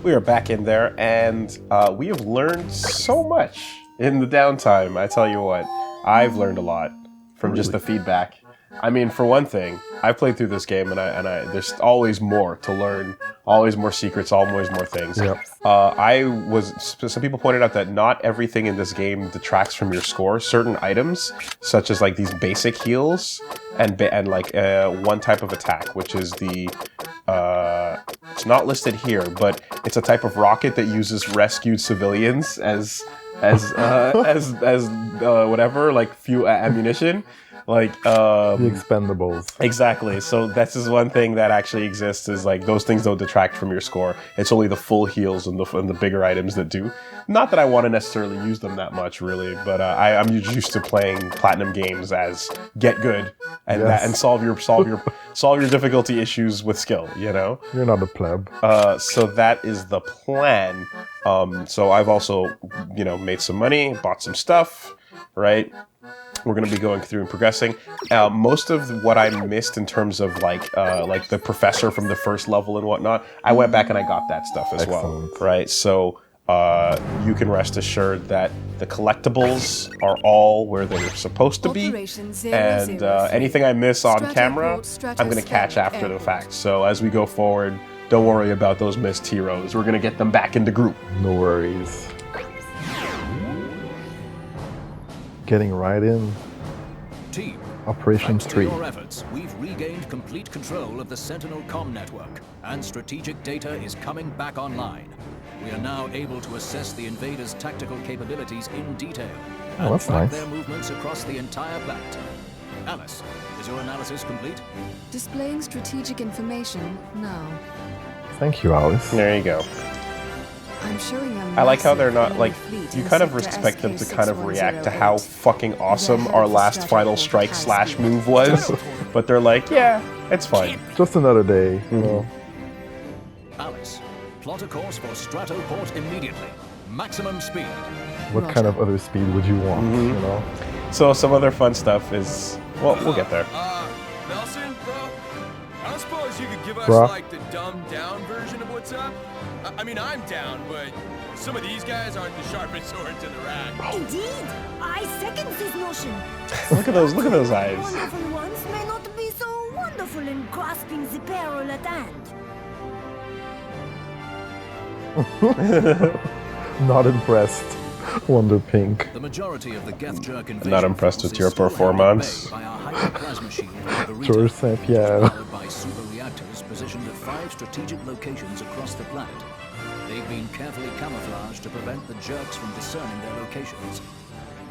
We are back in there, and we have learned so much in the downtime. I tell you what, I've learned a lot from just the feedback. I mean, for one thing, I played through this game, and I there's always more to learn, always more secrets, always more things. Yep. Some people pointed out that not everything in this game detracts from your score. Certain items, such as like these basic heals and like one type of attack, which is the it's not listed here, but it's a type of rocket that uses rescued civilians as whatever, like fuel ammunition. Like the expendables. Exactly. So this is one thing that actually exists, is like those things don't detract from your score. It's only the full heals and the bigger items that do. Not that I want to necessarily use them that much, really, but I'm used to playing platinum games as get good and and solve your difficulty issues with skill. You know. You're not a pleb. So that is the plan. So I've also made some money, bought some stuff, right? We're going to be going through and progressing. Most of what I missed in terms of like the professor from the first level and whatnot, I went back and I got that stuff as well, right? So you can rest assured that the collectibles are all where they're supposed to be, and anything I miss on camera, I'm going to catch after the fact. So as we go forward, don't worry about those missed heroes. We're going to get them back into group. No worries. Getting right in. Team, Operation 3. Thanks to your efforts, we've regained complete control of the Sentinel comm network, and strategic data is coming back online. We are now able to assess the invaders' tactical capabilities in detail and that's track nice. their movements across the entire planet. Alice, is your analysis complete? Displaying strategic information now. Thank you, Alice. There you go. I'm showing them. I like how they're not like, you kind of respect them to kind of react to how fucking awesome our last final strike / move was, but they're like, yeah, it's fine. Just another day. Alice, plot a course for Stratoport immediately. Maximum speed. What kind of other speed would you want? You know? So some other fun stuff is, well, we'll get there. Nelson, bro, I don't suppose you could give us like the dumbed down version of what's up? I mean, I'm down, but some of these guys aren't the sharpest swords in the rack. Indeed, I second this notion. Look at those eyes. Wonderful ones may not be so wonderful in grasping the peril at hand. Not impressed. Wonder Pink. The majority of the Geth Jerk invasion Not impressed with your performance. George St. Pierre. By super reactors positioned at 5 strategic locations across the planet. They've been carefully camouflaged to prevent the jerks from discerning their locations.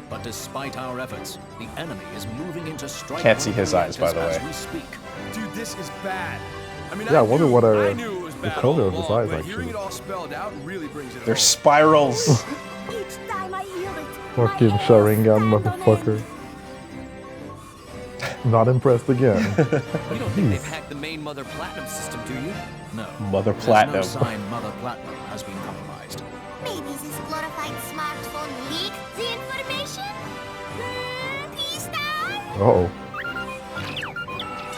But despite our efforts, the enemy is moving into strike. Can't see his eyes, by the way. As we speak. Dude, this is bad. I mean, Yeah, I wonder what I knew it was the bad color all of his along, eyes but actually. hearing it all spelled out really brings it They're home. spirals. Each time I hear it, Fucking my hair Sharingan, stand on motherfucker. Not impressed again. You don't think they've hacked the main Mother Platinum system, do you? No. Mother There's Platinum. no sign Mother Platinum has been compromised. Maybe this glorified smartphone leaked the information? Peace out? Uh-oh.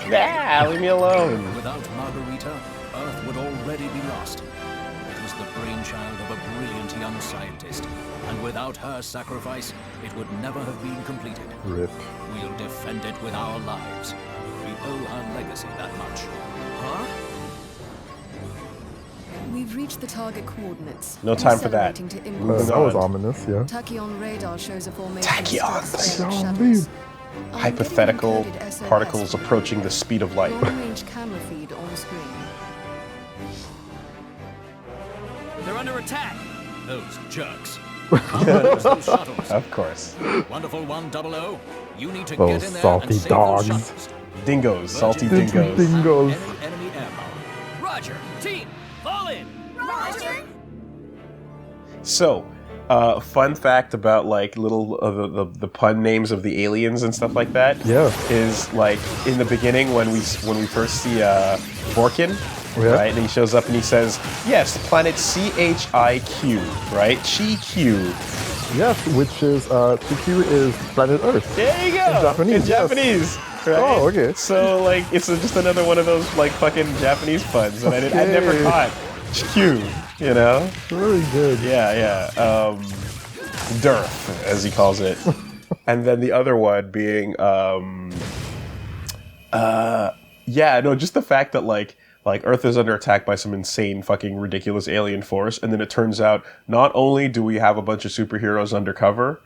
Yeah, leave me alone. Without Margarita, Earth would already be lost. It was the brainchild of a brilliant young scientist, and without her sacrifice, it would never have been completed. Rip. We'll defend it with our lives. We owe her legacy that much. Huh? We've reached the target coordinates. No time for that. Accelerating to Moving That was on. ominous, yeah. Tachyon radar shows a formation. Tachyons. of shadows. I'm Hypothetical getting encoded SOS particles approaching the speed of light. long-range camera feed on screen. They're under attack. Those jerks. Those shuttles. Of course. Wonderful 100, you need to Those get in there salty and save dogs. those shuttles. Dingoes, salty Virgin dingoes. Dingoes. Any enemy air power. Roger. Team, fall in. Roger. So, fun fact about like little the pun names of the aliens and stuff like that. Yeah. Is like in the beginning when we first see Borkin, Yeah. right? And he shows up and he says, "Yes, planet CHIQ, right? Chi-Q." Yes, which is, TQ is planet Earth. There you go. In Japanese, In yes. Japanese. Right? Oh, okay. So like it's just another one of those like fucking Japanese puns, and I never Okay. caught Q. You know? Really good. Yeah. Dearth, as he calls it. And then the other one being, just the fact that like Earth is under attack by some insane fucking ridiculous alien force, and then it turns out not only do we have a bunch of superheroes undercover,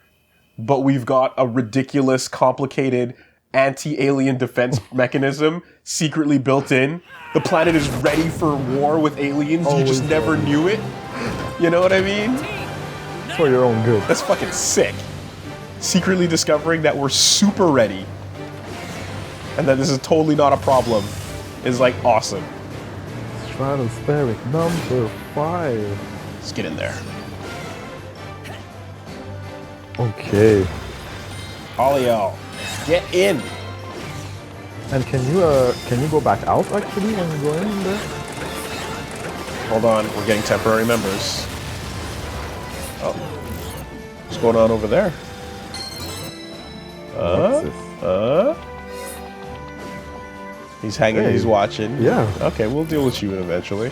but we've got a ridiculous, complicated anti-alien defense mechanism secretly built in. The planet is ready for war with aliens. You just never knew it. You know what I mean? For your own good. That's fucking sick. Secretly discovering that we're super ready and that this is totally not a problem is like awesome. Stratospheric number 5. Let's get in there. Okay. All of y'all, get in. And can you go back out actually when you go in there? Hold on, we're getting temporary members. Oh, what's going on over there? He's hanging, he's watching. Yeah. Okay, we'll deal with you eventually.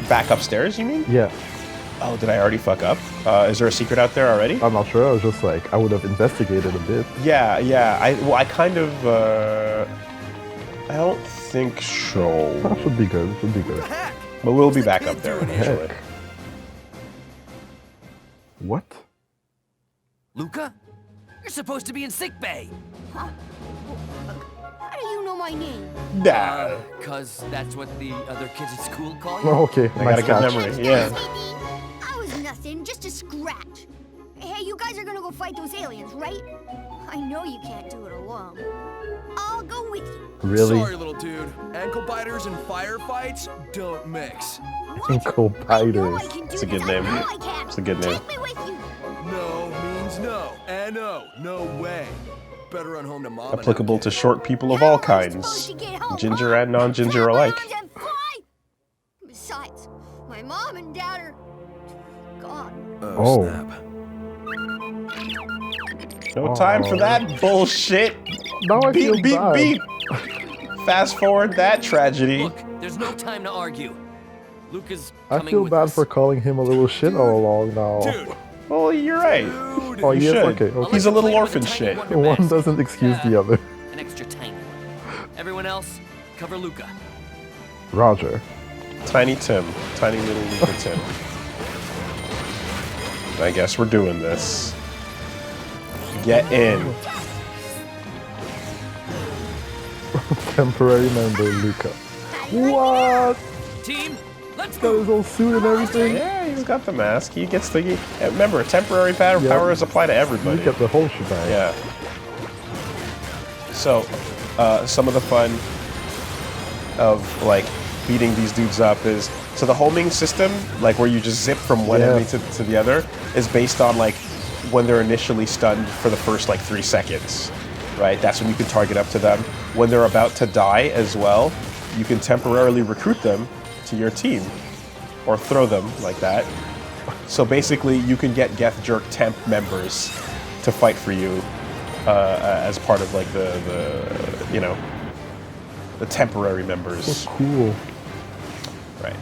Back upstairs, you mean? Yeah. Oh, did I already fuck up? Is there a secret out there already? I'm not sure. I was just like, I would have investigated a bit. Yeah. I kind of. I don't think so. That should be good. Should be good. But we'll be back up there eventually. Heck. What? Luca? You're supposed to be in sickbay. How do you know my name? Nah. Cause that's what the other kids at school call you? Oh, okay. I got a good catch. memory. Yeah. I was nothing, just a scratch. Hey, you guys are gonna go fight those aliens, right? I know you can't do it alone. I'll go with you. Really? Sorry, little dude. Ankle biters and firefights don't mix. Ankle I know I biters. can do It's a this. good I name. know I can. It's a good name. Take me with you. No means no. N-O. No way. Better run home to mom. Applicable to short people of all How am I kinds, supposed to get home, ginger huh? and non-ginger Clap my alike. arms and fly? Besides, my mom and dad are gone. Oh. Snap. No time for that bullshit. Now I feel Beep, beep, bad. beep. Fast forward that tragedy. Look, there's no time to argue. Luca's I coming feel with bad us. for calling him a little shit all along now. Dude. Well, you're right. Dude. Oh, You yes, should. okay, I'll okay. He's let a you little play with orphan the tiny shit. Wonder One Bags. doesn't excuse the other. An extra tiny one. Everyone else, cover Luca. Roger. Tiny Tim. Tiny little Luca Tim. I guess we're doing this. Get in. Temporary member Luca. What? Team, let's Got go. his old suit and everything? Yeah, he's got the mask. He gets the... Remember, temporary Yeah. powers apply to everybody. You get the whole shebang. Yeah. So, some of the fun of, like, beating these dudes up is... So the homing system, like, where you just zip from one enemy to the other, is based on, like, when they're initially stunned for the first, like, 3 seconds. Right? That's when you can target up to them. When they're about to die as well, you can temporarily recruit them to your team. Or throw them like that. So basically, you can get Geth Jerk temp members to fight for you as part of like the temporary members. So cool. Right.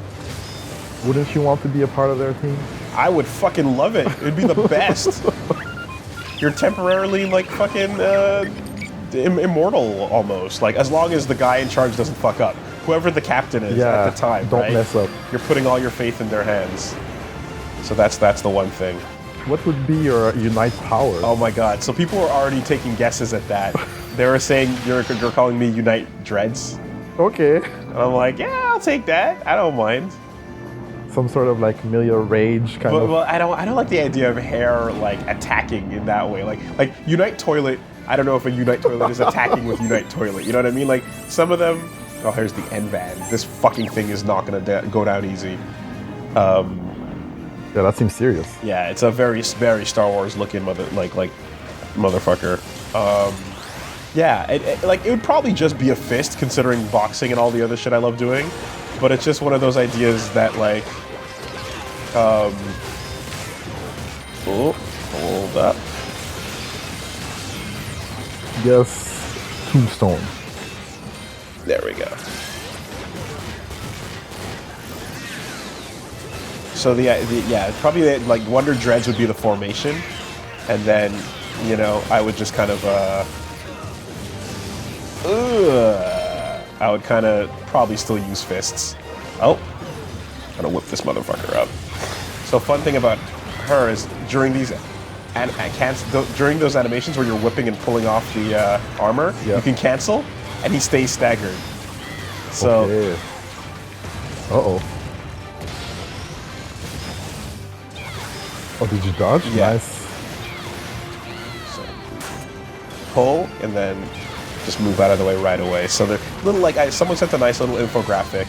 Wouldn't you want to be a part of their team? I would fucking love it. It'd be the best. You're temporarily like fucking immortal almost. Like as long as the guy in charge doesn't fuck up. Whoever the captain is Yeah, at the time, don't right? mess up. You're putting all your faith in their hands. So that's the one thing. What would be your unite power? Oh my god. So people were already taking guesses at that. They were saying you're calling me Unite Dreads. Okay. And I'm like, yeah, I'll take that. I don't mind. Some sort of like Milia Rage kind of. Well, I don't like the idea of hair like attacking in that way. Like Unite Toilet. I don't know if a Unite Toilet is attacking with Unite Toilet. You know what I mean? Like some of them. Oh, here's the N-Van. This fucking thing is not gonna go down easy. Yeah, that seems serious. Yeah, it's a very Star Wars looking motherfucker. Yeah, it would probably just be a fist considering boxing and all the other shit I love doing, but it's just one of those ideas that like, oh, hold up. Yes, Tombstone. There we go. So yeah, probably like Wonder Dreads would be the formation, and then you know I would just kind of I would kind of probably still use fists. Oh, gonna whip this motherfucker up. So fun thing about her is during these during those animations where you're whipping and pulling off the armor, you can cancel, and he stays staggered. So. Okay. Uh-oh. Oh, did you dodge? Yeah. Nice. So, pull, and then just move out of the way right away. So they're little, like, someone sent a nice little infographic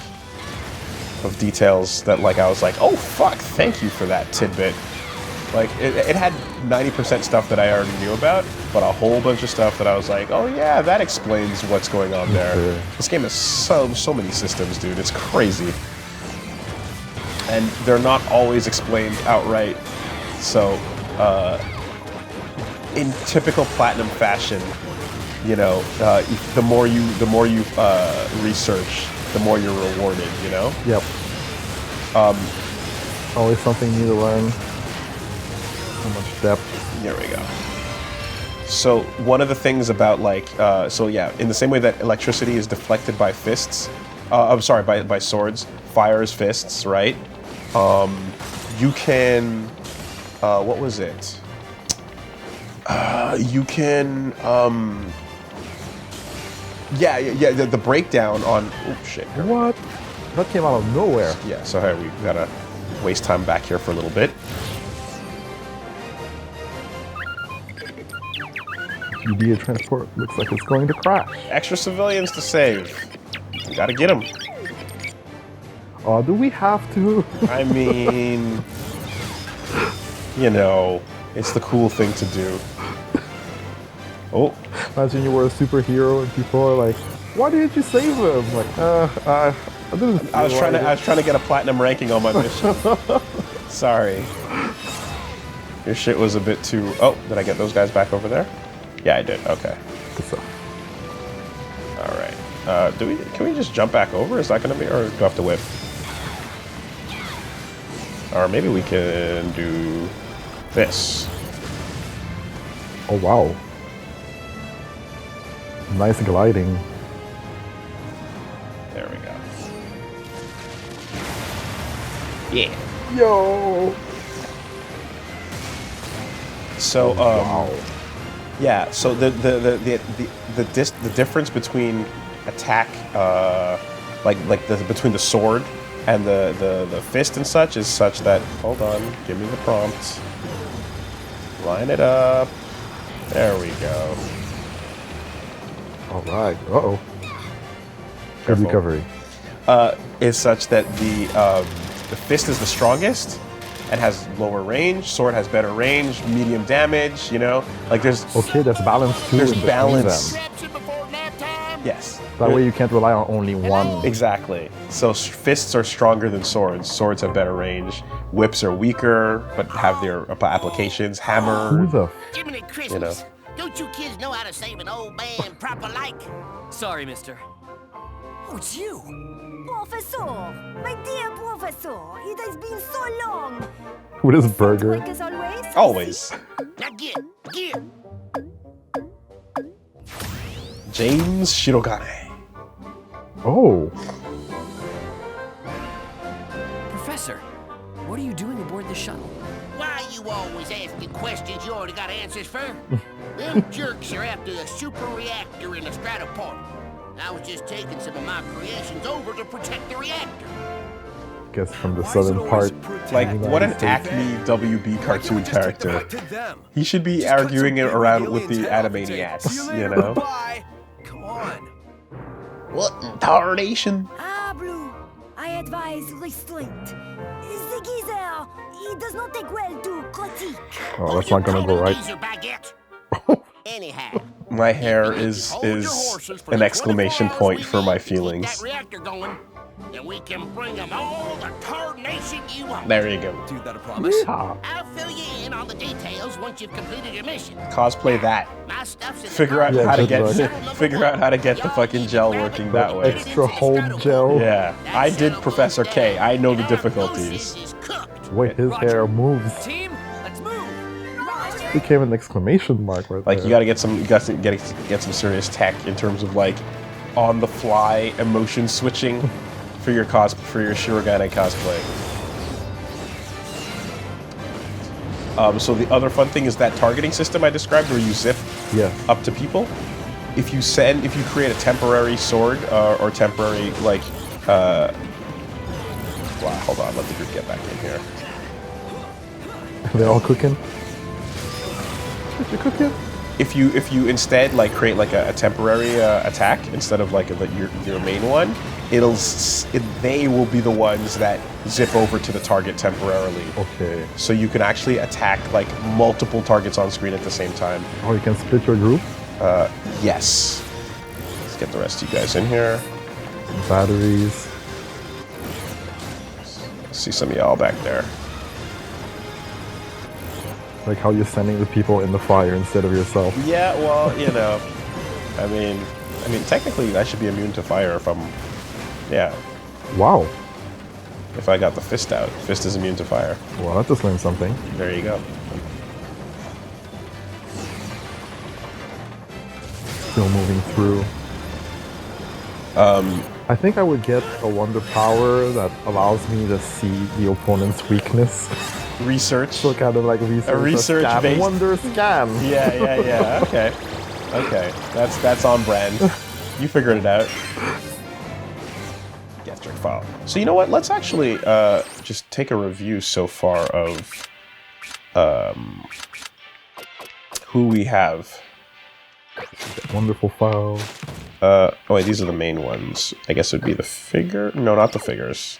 of details that, like, I was like, oh, fuck, thank you for that tidbit. Like, it had 90% stuff that I already knew about, but a whole bunch of stuff that I was like, oh, yeah, that explains what's going on there. Okay. This game has so many systems, dude. It's crazy. And they're not always explained outright. So, in typical Platinum fashion, you know, the more you research, the more you're rewarded. You know. Yep. Always something new to learn. So much depth. There we go. So one of the things about like, so yeah, in the same way that electricity is deflected by fists, I'm sorry, by swords, fire is fists, right? You can, what was it? You can, yeah, the breakdown on, oh shit. What? That came out of nowhere. Yeah, so here we gotta waste time back here for a little bit. GBA transport looks like it's going to crash. Extra civilians to save. Gotta get them. Oh, do we have to? I mean, you know, it's the cool thing to do. Oh. Imagine you were a superhero and people are like, "Why didn't you save him?" Like, I didn't. I was trying to get a platinum ranking on my mission. Sorry. Your shit was a bit too. Oh, did I get those guys back over there? Yeah, I did. Okay. All right. Can we just jump back over? Is that gonna be, or do I have to whip? Or maybe we can do this. Oh wow. Nice gliding. There we go. Yeah. Yo. So wow. Yeah. So the difference between attack, between the sword and the fist and such is such that, hold on, give me the prompt. Line it up. There we go. All right. Uh-oh. Good Careful. recovery. Is such that the fist is the strongest and has lower range. Sword has better range, medium damage. You know, like there's okay. There's balance too. There's in balance. Them. Yes. That way you can't rely on only one. Exactly. So fists are stronger than swords. Swords have better range. Whips are weaker, but have their applications. Hammer. Who the? Jiminy Christmas. You know. Don't you kids know how to save an old man proper like? Sorry, mister. Oh, it's you. Professor, my dear professor, it has been so long. With his burger. Like as always. Always. Now get. James Shirogane. Oh. Professor, what are you doing aboard the shuttle? Why you always asking questions you already got answers for? Them jerks are after the super reactor in the Stratoport. I was just taking some of my creations over to protect the reactor. Guess from the southern part. Like, what an Acme WB cartoon character. He should be arguing it around with the Animaniacs, you know? Come on. What in tarnation? Ah, Blue, I advise restraint. The geezer, he does not take well to critique. Oh, that's not gonna go right. Anyhow. My hair is an exclamation point for my feelings. That reactor going, and we can bring them all the tarnation you want. There you go. Dude, that a promise? Yeah. I'll fill you in on the details once you've completed your mission. Cosplay that. My stuff's in the Figure out Yeah, how to good get luck. figure out how to get the fucking gel working that way. Extra hold gel. Yeah, I did Professor K. I know the difficulties. Is cooked. Wait, his hair moves. Team, let's move. It became an exclamation mark right Like there. you gotta get some, get some serious tech in terms of like on the fly emotion switching for your Shirogane cosplay. So the other fun thing is that targeting system I described, where you zip up to people. If you create a temporary sword or temporary like, wow, hold on, let the group get back in here. They're all cooking. You're cooking. If you instead like create like a temporary attack instead of like your main one, they will be the ones that zip over to the target temporarily. Okay. So you can actually attack like multiple targets on screen at the same time. Oh, you can split your group? Yes. Let's get the rest of you guys in here. Batteries. See some of y'all back there. Like how you're sending the people in the fire instead of yourself. Yeah, well, you know, I mean, technically I should be immune to fire if I'm, yeah. Wow. If I got the fist out. Fist is immune to fire. Well, I just learned something. There you go. Still moving through. I think I would get a wonder power that allows me to see the opponent's weakness. Research. So kind of like research. A research-based wonder scan. Yeah. Okay. That's on brand. You figured it out. Gastric file. So you know what? Let's actually just take a review so far of who we have. Wonderful file. Oh wait, these are the main ones. I guess it would be the figure. No, not the figures.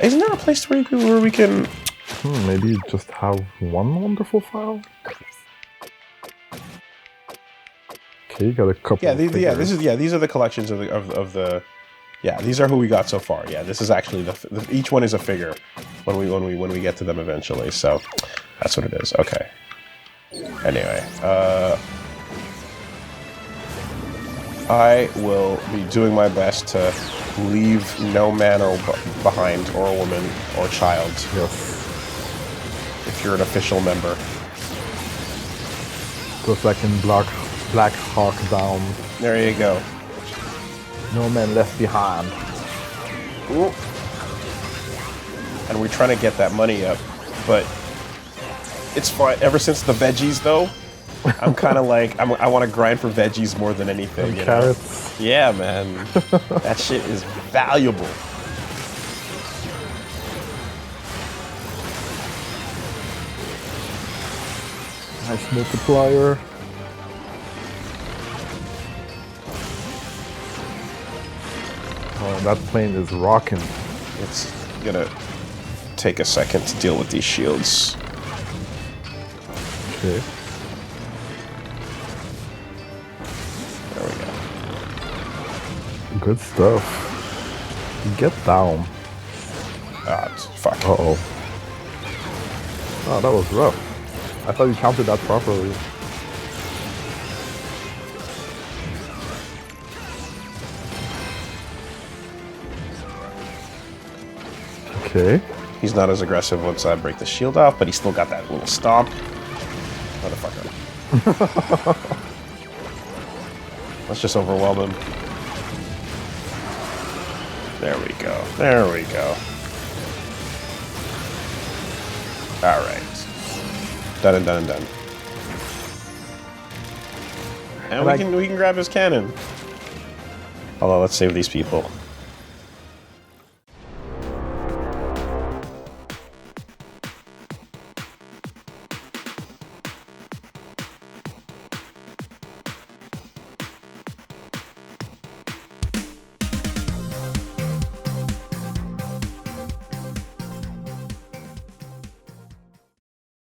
Isn't there a place where we can? Maybe just have one wonderful file. Okay, you got a couple. Yeah, these are the collections of the. Yeah, these are who we got so far. Yeah, this is actually each one is a figure when we get to them eventually. So that's what it is. Okay. Anyway, I will be doing my best to leave no man behind, or a woman, or child. Yes. If you're an official member. So I can Black Hawk down. There you go. No man left behind. Ooh. And we're trying to get that money up, but it's fine. Ever since the veggies, though, I'm kind of like, I want to grind for veggies more than anything. And you carrots. Know? Yeah, man. That shit is valuable. Nice multiplier. Oh, that plane is rocking. It's gonna take a second to deal with these shields. Okay. There we go. Good stuff. Get down. Ah, fuck. Uh-oh. Oh, that was rough. I thought you counted that properly. Okay. He's not as aggressive once I break the shield off, but he's still got that little stomp. Motherfucker. Let's just overwhelm him. There we go. There we go. Alright. Done and done and done. And we can grab his cannon. Although, let's save these people.